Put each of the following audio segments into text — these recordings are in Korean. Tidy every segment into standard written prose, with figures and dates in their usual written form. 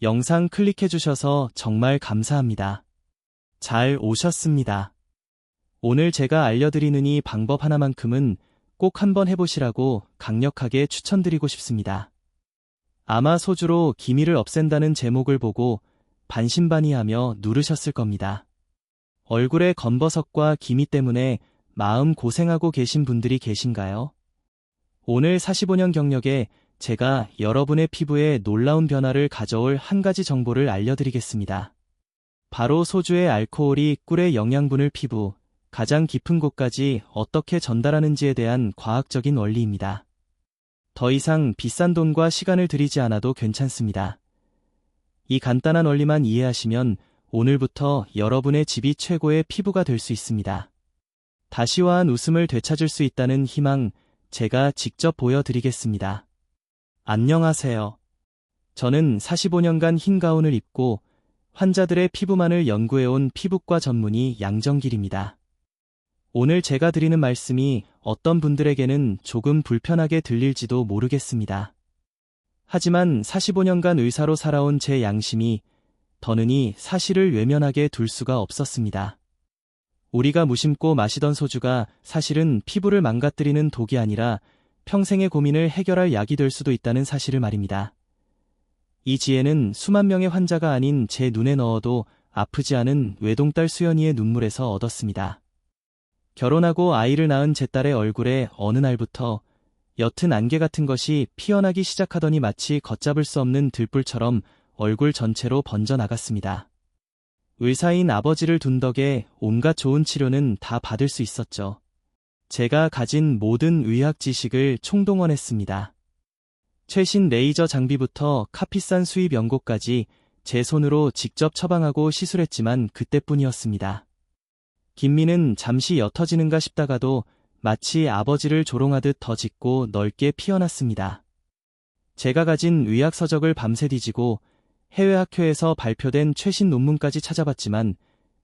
영상 클릭해주셔서 정말 감사합니다. 잘 오셨습니다. 오늘 제가 알려드리는 이 방법 하나만큼은 꼭 한번 해보시라고 강력하게 추천드리고 싶습니다. 아마 소주로 기미를 없앤다는 제목을 보고 반신반의하며 누르셨을 겁니다. 얼굴에 검버섯과 기미 때문에 마음 고생하고 계신 분들이 계신가요? 오늘 45년 경력에 제가 여러분의 피부에 놀라운 변화를 가져올 한 가지 정보를 알려드리겠습니다. 바로 소주의 알코올이 꿀의 영양분을 피부 가장 깊은 곳까지 어떻게 전달하는지에 대한 과학적인 원리입니다. 더 이상 비싼 돈과 시간을 들이지 않아도 괜찮습니다. 이 간단한 원리만 이해하시면 오늘부터 여러분의 집이 최고의 피부가 될 수 있습니다. 다시 화한 웃음을 되찾을 수 있다는 희망, 제가 직접 보여드리겠습니다. 안녕하세요. 저는 45년간 흰 가운을 입고 환자들의 피부만을 연구해온 피부과 전문의 양정길입니다. 오늘 제가 드리는 말씀이 어떤 분들에게는 조금 불편하게 들릴지도 모르겠습니다. 하지만 45년간 의사로 살아온 제 양심이 더는 이 사실을 외면하게 둘 수가 없었습니다. 우리가 무심코 마시던 소주가 사실은 피부를 망가뜨리는 독이 아니라 평생의 고민을 해결할 약이 될 수도 있다는 사실을 말입니다. 이 지혜는 수만 명의 환자가 아닌 제 눈에 넣어도 아프지 않은 외동딸 수연이의 눈물에서 얻었습니다. 결혼하고 아이를 낳은 제 딸의 얼굴에 어느 날부터 옅은 안개 같은 것이 피어나기 시작하더니 마치 걷잡을 수 없는 들불처럼 얼굴 전체로 번져나갔습니다. 의사인 아버지를 둔 덕에 온갖 좋은 치료는 다 받을 수 있었죠. 제가 가진 모든 의학 지식을 총동원했습니다. 최신 레이저 장비부터 카피산 수입 연고까지 제 손으로 직접 처방하고 시술했지만 그때뿐이었습니다. 김미는 잠시 옅어지는가 싶다가도 마치 아버지를 조롱하듯 더 짙고 넓게 피어났습니다. 제가 가진 의학 서적을 밤새 뒤지고 해외 학회에서 발표된 최신 논문까지 찾아봤지만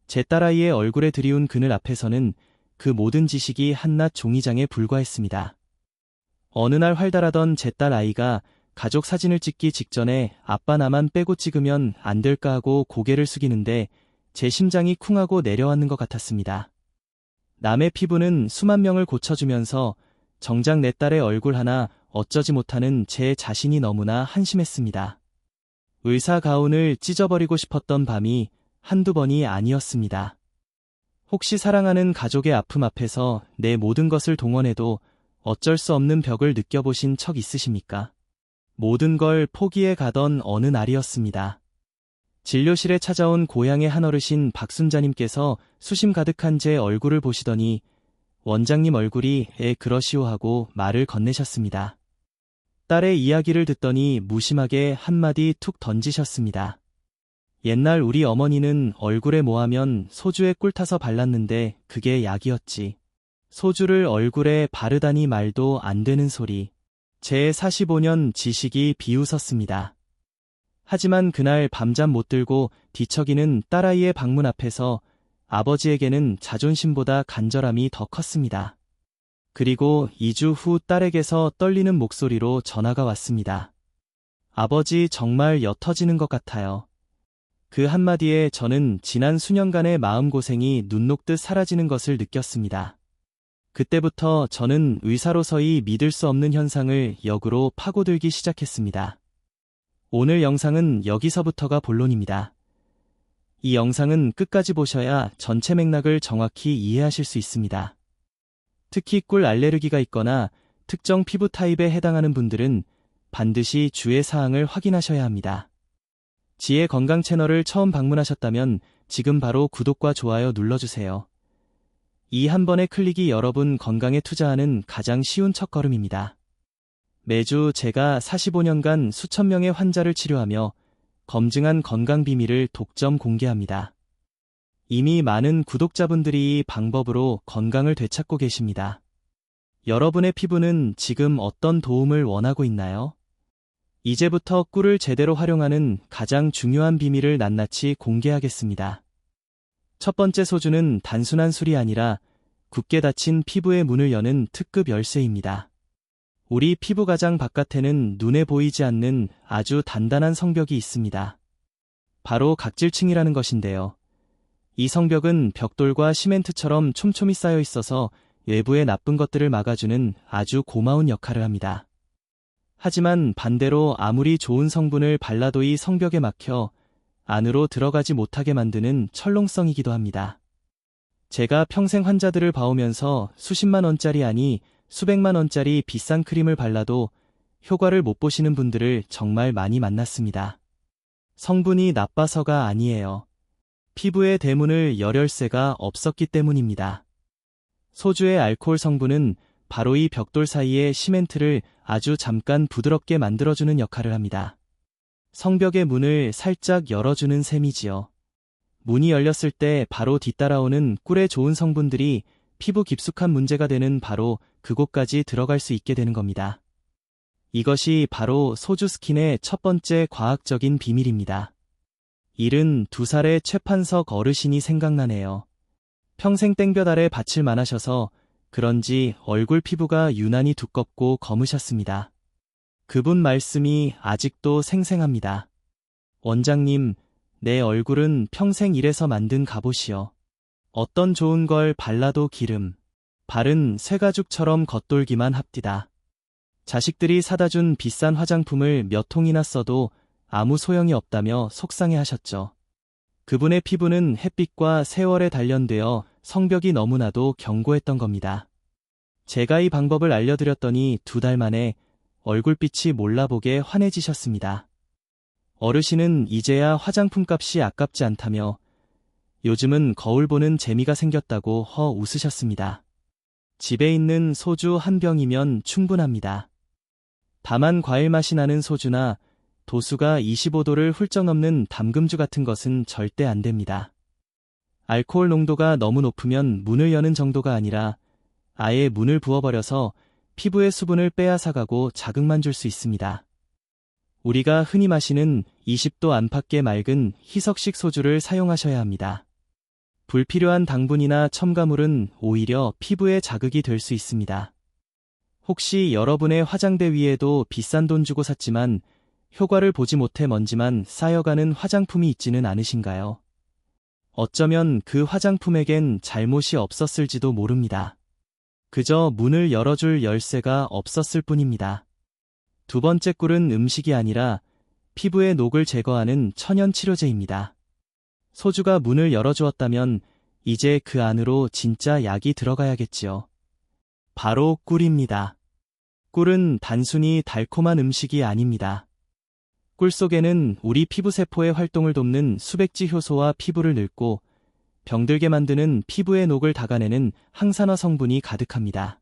제 딸아이의 얼굴에 들이운 그늘 앞에서는 그 모든 지식이 한낱 종이장에 불과했습니다. 어느 날 활달하던 제 딸 아이가 가족 사진을 찍기 직전에 아빠 나만 빼고 찍으면 안 될까 하고 고개를 숙이는데 제 심장이 쿵하고 내려앉는 것 같았습니다. 남의 피부는 수만 명을 고쳐주면서 정작 내 딸의 얼굴 하나 어쩌지 못하는 제 자신이 너무나 한심했습니다. 의사 가운을 찢어버리고 싶었던 밤이 한두 번이 아니었습니다. 혹시 사랑하는 가족의 아픔 앞에서 내 모든 것을 동원해도 어쩔 수 없는 벽을 느껴보신 적 있으십니까? 모든 걸 포기해 가던 어느 날이었습니다. 진료실에 찾아온 고향의 한 어르신 박순자님께서 수심 가득한 제 얼굴을 보시더니 원장님 얼굴이 그러시오 하고 말을 건네셨습니다. 딸의 이야기를 듣더니 무심하게 한마디 툭 던지셨습니다. 옛날 우리 어머니는 얼굴에 뭐하면 소주에 꿀 타서 발랐는데 그게 약이었지. 소주를 얼굴에 바르다니 말도 안 되는 소리. 제 45년 지식이 비웃었습니다. 하지만 그날 밤잠 못 들고 뒤척이는 딸아이의 방문 앞에서 아버지에게는 자존심보다 간절함이 더 컸습니다. 그리고 2주 후 딸에게서 떨리는 목소리로 전화가 왔습니다. 아버지 정말 옅어지는 것 같아요. 그 한마디에 저는 지난 수년간의 마음고생이 눈 녹듯 사라지는 것을 느꼈습니다. 그때부터 저는 의사로서의 믿을 수 없는 현상을 역으로 파고들기 시작했습니다. 오늘 영상은 여기서부터가 본론입니다. 이 영상은 끝까지 보셔야 전체 맥락을 정확히 이해하실 수 있습니다. 특히 꿀 알레르기가 있거나 특정 피부 타입에 해당하는 분들은 반드시 주의 사항을 확인하셔야 합니다. 지혜 건강 채널을 처음 방문하셨다면 지금 바로 구독과 좋아요 눌러주세요. 이 한 번의 클릭이 여러분 건강에 투자하는 가장 쉬운 첫걸음입니다. 매주 제가 45년간 수천 명의 환자를 치료하며 검증한 건강 비밀을 독점 공개합니다. 이미 많은 구독자분들이 이 방법으로 건강을 되찾고 계십니다. 여러분의 피부는 지금 어떤 도움을 원하고 있나요? 이제부터 꿀을 제대로 활용하는 가장 중요한 비밀을 낱낱이 공개하겠습니다. 첫 번째 소주는 단순한 술이 아니라 굳게 닫힌 피부의 문을 여는 특급 열쇠입니다. 우리 피부 가장 바깥에는 눈에 보이지 않는 아주 단단한 성벽이 있습니다. 바로 각질층이라는 것인데요. 이 성벽은 벽돌과 시멘트처럼 촘촘히 쌓여 있어서 외부의 나쁜 것들을 막아주는 아주 고마운 역할을 합니다. 하지만 반대로 아무리 좋은 성분을 발라도 이 성벽에 막혀 안으로 들어가지 못하게 만드는 철롱성이기도 합니다. 제가 평생 환자들을 봐오면서 수십만 원짜리 아니 수백만 원짜리 비싼 크림을 발라도 효과를 못 보시는 분들을 정말 많이 만났습니다. 성분이 나빠서가 아니에요. 피부의 대문을 열 열쇠가 없었기 때문입니다. 소주의 알코올 성분은 바로 이 벽돌 사이의 시멘트를 아주 잠깐 부드럽게 만들어주는 역할을 합니다. 성벽의 문을 살짝 열어주는 셈이지요. 문이 열렸을 때 바로 뒤따라오는 꿀의 좋은 성분들이 피부 깊숙한 문제가 되는 바로 그곳까지 들어갈 수 있게 되는 겁니다. 이것이 바로 소주 스킨의 첫 번째 과학적인 비밀입니다. 72살의 최판석 어르신이 생각나네요. 평생 땡볕 아래 밭을 많으셔서 그런지 얼굴 피부가 유난히 두껍고 검으셨습니다. 그분 말씀이 아직도 생생합니다. 원장님, 내 얼굴은 평생 일해서 만든 갑옷이요. 어떤 좋은 걸 발라도 기름, 발은 쇠가죽처럼 겉돌기만 합디다. 자식들이 사다 준 비싼 화장품을 몇 통이나 써도 아무 소용이 없다며 속상해 하셨죠. 그분의 피부는 햇빛과 세월에 단련되어 성벽이 너무나도 견고했던 겁니다. 제가 이 방법을 알려드렸더니 2달 만에 얼굴빛이 몰라보게 환해지셨습니다. 어르신은 이제야 화장품 값이 아깝지 않다며 요즘은 거울 보는 재미가 생겼다고 허 웃으셨습니다. 집에 있는 소주 한 병이면 충분합니다. 다만 과일 맛이 나는 소주나 도수가 25도를 훌쩍 넘는 담금주 같은 것은 절대 안 됩니다. 알코올 농도가 너무 높으면 문을 여는 정도가 아니라 아예 문을 부어버려서 피부의 수분을 빼앗아가고 자극만 줄 수 있습니다. 우리가 흔히 마시는 20도 안팎의 맑은 희석식 소주를 사용하셔야 합니다. 불필요한 당분이나 첨가물은 오히려 피부에 자극이 될 수 있습니다. 혹시 여러분의 화장대 위에도 비싼 돈 주고 샀지만 효과를 보지 못해 먼지만 쌓여가는 화장품이 있지는 않으신가요? 어쩌면 그 화장품에겐 잘못이 없었을지도 모릅니다. 그저 문을 열어줄 열쇠가 없었을 뿐입니다. 2번째 꿀은 음식이 아니라 피부의 녹을 제거하는 천연 치료제입니다. 소주가 문을 열어주었다면 이제 그 안으로 진짜 약이 들어가야겠지요. 바로 꿀입니다. 꿀은 단순히 달콤한 음식이 아닙니다. 꿀 속에는 우리 피부세포의 활동을 돕는 수백지 효소와 피부를 늙고 병들게 만드는 피부의 녹을 닦아내는 항산화 성분이 가득합니다.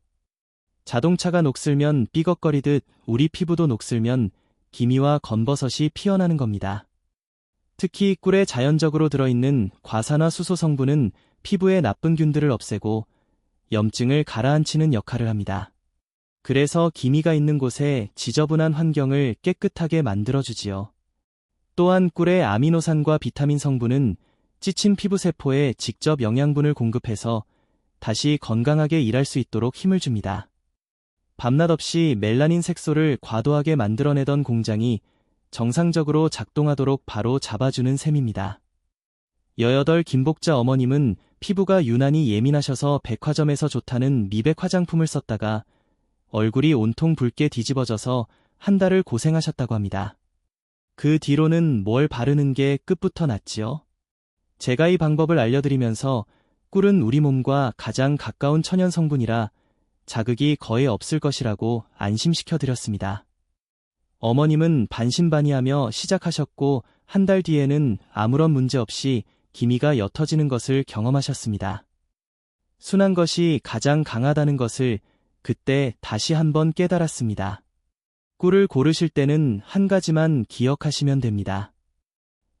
자동차가 녹슬면 삐걱거리듯 우리 피부도 녹슬면 기미와 건버섯이 피어나는 겁니다. 특히 꿀에 자연적으로 들어있는 과산화 수소 성분은 피부의 나쁜 균들을 없애고 염증을 가라앉히는 역할을 합니다. 그래서 기미가 있는 곳에 지저분한 환경을 깨끗하게 만들어주지요. 또한 꿀의 아미노산과 비타민 성분은 지친 피부세포에 직접 영양분을 공급해서 다시 건강하게 일할 수 있도록 힘을 줍니다. 밤낮 없이 멜라닌 색소를 과도하게 만들어내던 공장이 정상적으로 작동하도록 바로 잡아주는 셈입니다. 여여덟 김복자 어머님은 피부가 유난히 예민하셔서 백화점에서 좋다는 미백 화장품을 썼다가 얼굴이 온통 붉게 뒤집어져서 한 달을 고생하셨다고 합니다. 그 뒤로는 뭘 바르는 게 끝부터 낫지요? 제가 이 방법을 알려드리면서 꿀은 우리 몸과 가장 가까운 천연 성분이라 자극이 거의 없을 것이라고 안심시켜드렸습니다. 어머님은 반신반의하며 시작하셨고 한 달 뒤에는 아무런 문제 없이 기미가 옅어지는 것을 경험하셨습니다. 순한 것이 가장 강하다는 것을 그때 다시 한번 깨달았습니다. 꿀을 고르실 때는 한 가지만 기억하시면 됩니다.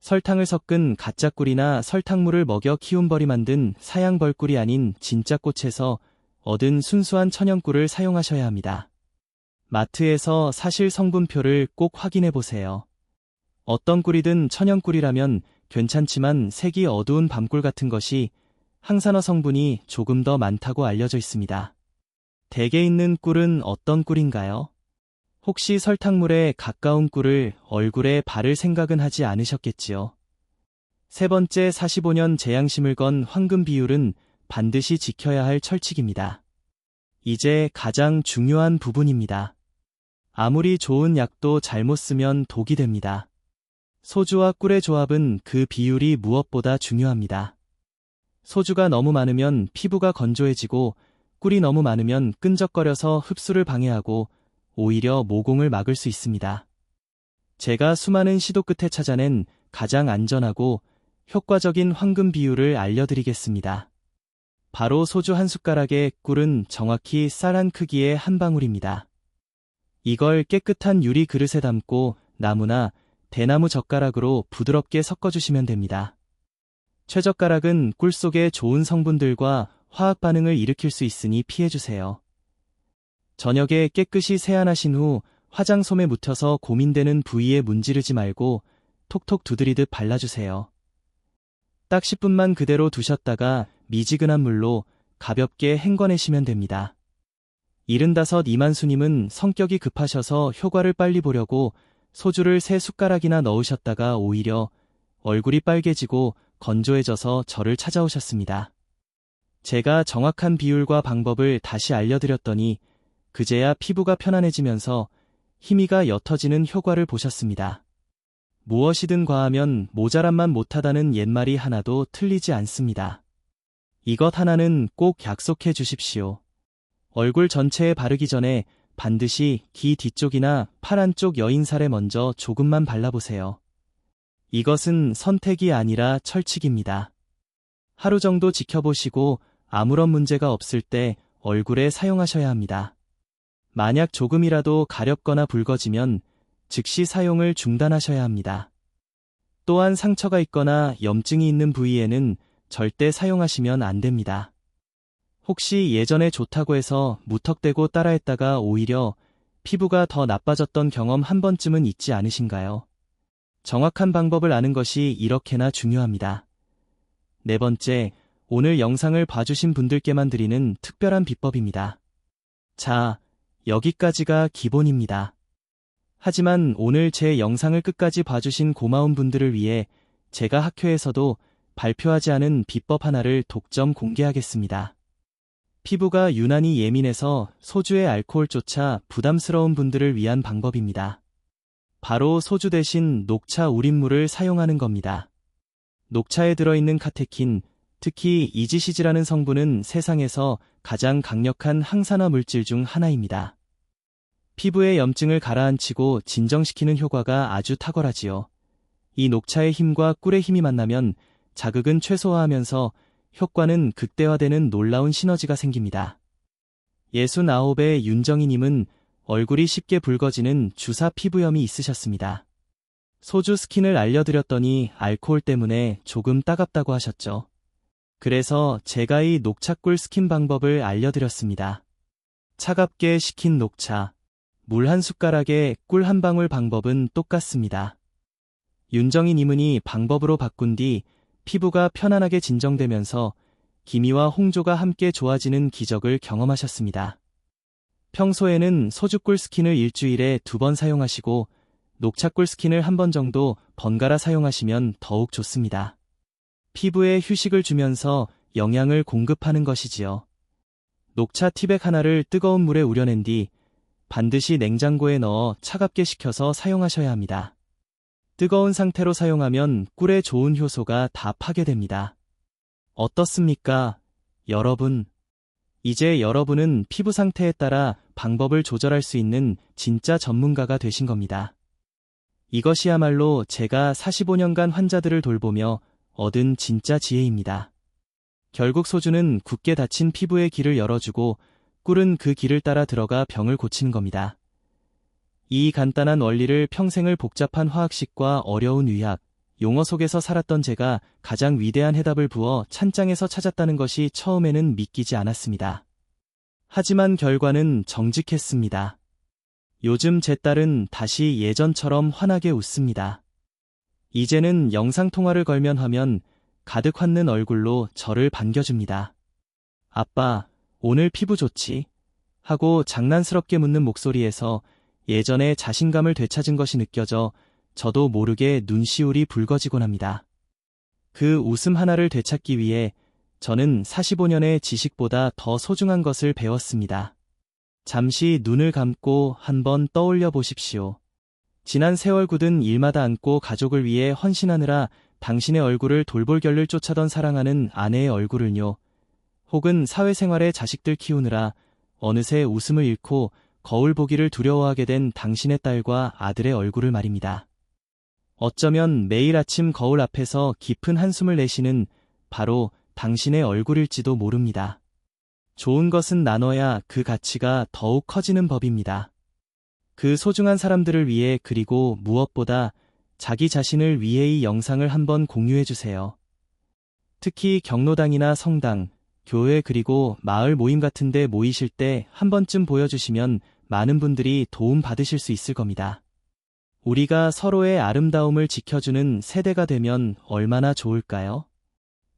설탕을 섞은 가짜 꿀이나 설탕물을 먹여 키운 벌이 만든 사양 벌꿀이 아닌 진짜 꽃에서 얻은 순수한 천연꿀을 사용하셔야 합니다. 마트에서 사실 성분표를 꼭 확인해 보세요. 어떤 꿀이든 천연꿀이라면 괜찮지만 색이 어두운 밤꿀 같은 것이 항산화 성분이 조금 더 많다고 알려져 있습니다. 댁에 있는 꿀은 어떤 꿀인가요? 혹시 설탕물에 가까운 꿀을 얼굴에 바를 생각은 하지 않으셨겠지요? 세 번째, 45년 제양심을 건 황금 비율은 반드시 지켜야 할 철칙입니다. 이제 가장 중요한 부분입니다. 아무리 좋은 약도 잘못 쓰면 독이 됩니다. 소주와 꿀의 조합은 그 비율이 무엇보다 중요합니다. 소주가 너무 많으면 피부가 건조해지고 꿀이 너무 많으면 끈적거려서 흡수를 방해하고 오히려 모공을 막을 수 있습니다. 제가 수많은 시도 끝에 찾아낸 가장 안전하고 효과적인 황금 비율을 알려드리겠습니다. 바로 소주 한 숟가락에 꿀은 정확히 쌀 한 크기의 한 방울입니다. 이걸 깨끗한 유리 그릇에 담고 나무나 대나무 젓가락으로 부드럽게 섞어주시면 됩니다. 쇠젓가락은 꿀 속에 좋은 성분들과 화학 반응을 일으킬 수 있으니 피해주세요. 저녁에 깨끗이 세안하신 후 화장솜에 묻혀서 고민되는 부위에 문지르지 말고 톡톡 두드리듯 발라주세요. 딱 10분만 그대로 두셨다가 미지근한 물로 가볍게 헹궈내시면 됩니다. 75 이만수님은 성격이 급하셔서 효과를 빨리 보려고 소주를 3숟가락이나 넣으셨다가 오히려 얼굴이 빨개지고 건조해져서 저를 찾아오셨습니다. 제가 정확한 비율과 방법을 다시 알려드렸더니 그제야 피부가 편안해지면서 희미가 옅어지는 효과를 보셨습니다. 무엇이든 과하면 모자란만 못하다는 옛말이 하나도 틀리지 않습니다. 이것 하나는 꼭 약속해 주십시오. 얼굴 전체에 바르기 전에 반드시 귀 뒤쪽이나 팔 안쪽 여인살에 먼저 조금만 발라보세요. 이것은 선택이 아니라 철칙입니다. 하루 정도 지켜보시고 아무런 문제가 없을 때 얼굴에 사용하셔야 합니다. 만약 조금이라도 가렵거나 붉어지면 즉시 사용을 중단하셔야 합니다. 또한 상처가 있거나 염증이 있는 부위에는 절대 사용하시면 안 됩니다. 혹시 예전에 좋다고 해서 무턱대고 따라했다가 오히려 피부가 더 나빠졌던 경험 한 번쯤은 있지 않으신가요? 정확한 방법을 아는 것이 이렇게나 중요합니다. 네 번째, 오늘 영상을 봐주신 분들께만 드리는 특별한 비법입니다. 자, 여기까지가 기본입니다. 하지만 오늘 제 영상을 끝까지 봐주신 고마운 분들을 위해 제가 학회에서도 발표하지 않은 비법 하나를 독점 공개하겠습니다. 피부가 유난히 예민해서 소주의 알코올조차 부담스러운 분들을 위한 방법입니다. 바로 소주 대신 녹차 우린물을 사용하는 겁니다. 녹차에 들어있는 카테킨, 특히 이지시즈라는 성분은 세상에서 가장 강력한 항산화 물질 중 하나입니다. 피부의 염증을 가라앉히고 진정시키는 효과가 아주 탁월하지요. 이 녹차의 힘과 꿀의 힘이 만나면 자극은 최소화하면서 효과는 극대화되는 놀라운 시너지가 생깁니다. 69의 윤정희님은 얼굴이 쉽게 붉어지는 주사 피부염이 있으셨습니다. 소주 스킨을 알려드렸더니 알코올 때문에 조금 따갑다고 하셨죠. 그래서 제가 이 녹차꿀 스킨 방법을 알려드렸습니다. 차갑게 식힌 녹차, 물 한 숟가락에 꿀 한 방울 방법은 똑같습니다. 윤정희님은 이 방법으로 바꾼 뒤 피부가 편안하게 진정되면서 기미와 홍조가 함께 좋아지는 기적을 경험하셨습니다. 평소에는 소주꿀 스킨을 일주일에 2번 사용하시고 녹차꿀 스킨을 1번 정도 번갈아 사용하시면 더욱 좋습니다. 피부에 휴식을 주면서 영양을 공급하는 것이지요. 녹차 티백 하나를 뜨거운 물에 우려낸 뒤 반드시 냉장고에 넣어 차갑게 식혀서 사용하셔야 합니다. 뜨거운 상태로 사용하면 꿀의 좋은 효소가 다 파괴됩니다. 어떻습니까, 여러분? 이제 여러분은 피부 상태에 따라 방법을 조절할 수 있는 진짜 전문가가 되신 겁니다. 이것이야말로 제가 45년간 환자들을 돌보며 얻은 진짜 지혜입니다. 결국 소주는 굳게 닫힌 피부의 길을 열어주고 꿀은 그 길을 따라 들어가 병을 고치는 겁니다. 이 간단한 원리를 평생을 복잡한 화학식과 어려운 의학, 용어 속에서 살았던 제가 가장 위대한 해답을 부어 찬장에서 찾았다는 것이 처음에는 믿기지 않았습니다. 하지만 결과는 정직했습니다. 요즘 제 딸은 다시 예전처럼 환하게 웃습니다. 이제는 영상통화를 걸면 화면 가득 환는 얼굴로 저를 반겨줍니다. 아빠, 오늘 피부 좋지? 하고 장난스럽게 묻는 목소리에서 예전의 자신감을 되찾은 것이 느껴져 저도 모르게 눈시울이 붉어지곤 합니다. 그 웃음 하나를 되찾기 위해 저는 45년의 지식보다 더 소중한 것을 배웠습니다. 잠시 눈을 감고 한번 떠올려 보십시오. 지난 세월 굳은 일마다 안고 가족을 위해 헌신하느라 당신의 얼굴을 돌볼결을 쫓아던 사랑하는 아내의 얼굴을요. 혹은 사회생활에 자식들 키우느라 어느새 웃음을 잃고 거울 보기를 두려워하게 된 당신의 딸과 아들의 얼굴을 말입니다. 어쩌면 매일 아침 거울 앞에서 깊은 한숨을 내쉬는 바로 당신의 얼굴일지도 모릅니다. 좋은 것은 나눠야 그 가치가 더욱 커지는 법입니다. 그 소중한 사람들을 위해 그리고 무엇보다 자기 자신을 위해 이 영상을 한번 공유해 주세요. 특히 경로당이나 성당, 교회 그리고 마을 모임 같은 데 모이실 때 한 번쯤 보여주시면 많은 분들이 도움 받으실 수 있을 겁니다. 우리가 서로의 아름다움을 지켜주는 세대가 되면 얼마나 좋을까요?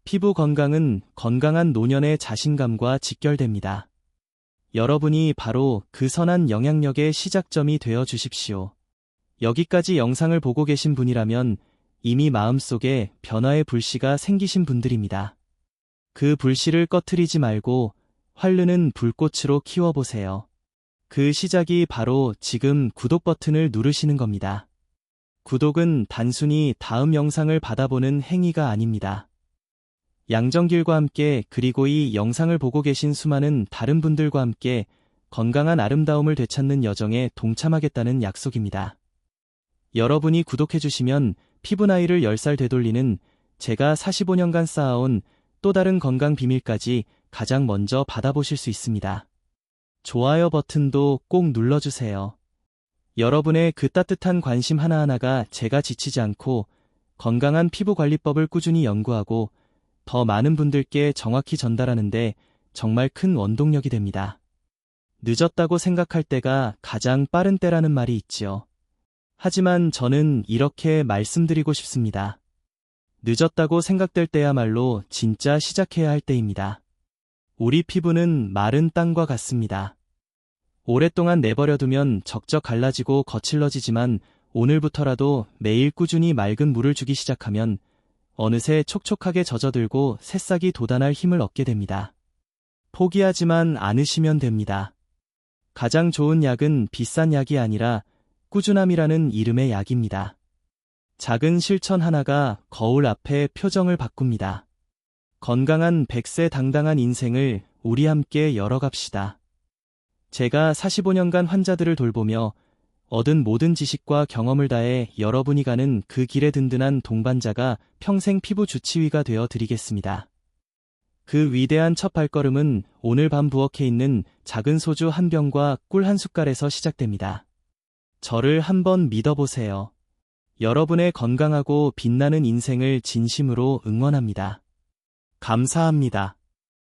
피부 건강은 건강한 노년의 자신감과 직결됩니다. 여러분이 바로 그 선한 영향력의 시작점이 되어 주십시오. 여기까지 영상을 보고 계신 분이라면 이미 마음속에 변화의 불씨가 생기신 분들입니다. 그 불씨를 꺼트리지 말고 활르는 불꽃으로 키워보세요. 그 시작이 바로 지금 구독 버튼을 누르시는 겁니다. 구독은 단순히 다음 영상을 받아보는 행위가 아닙니다. 양정길과 함께 그리고 이 영상을 보고 계신 수많은 다른 분들과 함께 건강한 아름다움을 되찾는 여정에 동참하겠다는 약속입니다. 여러분이 구독해주시면 피부 나이를 10살 되돌리는 제가 45년간 쌓아온 또 다른 건강 비밀까지 가장 먼저 받아보실 수 있습니다. 좋아요 버튼도 꼭 눌러주세요. 여러분의 그 따뜻한 관심 하나하나가 제가 지치지 않고 건강한 피부 관리법을 꾸준히 연구하고 더 많은 분들께 정확히 전달하는데 정말 큰 원동력이 됩니다. 늦었다고 생각할 때가 가장 빠른 때라는 말이 있지요. 하지만 저는 이렇게 말씀드리고 싶습니다. 늦었다고 생각될 때야말로 진짜 시작해야 할 때입니다. 우리 피부는 마른 땅과 같습니다. 오랫동안 내버려두면 적적 갈라지고 거칠러지지만 오늘부터라도 매일 꾸준히 맑은 물을 주기 시작하면 어느새 촉촉하게 젖어들고 새싹이 돋아날 힘을 얻게 됩니다. 포기하지만 않으시면 됩니다. 가장 좋은 약은 비싼 약이 아니라 꾸준함이라는 이름의 약입니다. 작은 실천 하나가 거울 앞에 표정을 바꿉니다. 건강한 100세 당당한 인생을 우리 함께 열어갑시다. 제가 45년간 환자들을 돌보며 얻은 모든 지식과 경험을 다해 여러분이 가는 그 길에 든든한 동반자가 평생 피부 주치의가 되어 드리겠습니다. 그 위대한 첫 발걸음은 오늘 밤 부엌에 있는 작은 소주 한 병과 꿀 한 숟갈에서 시작됩니다. 저를 한번 믿어보세요. 여러분의 건강하고 빛나는 인생을 진심으로 응원합니다. 감사합니다.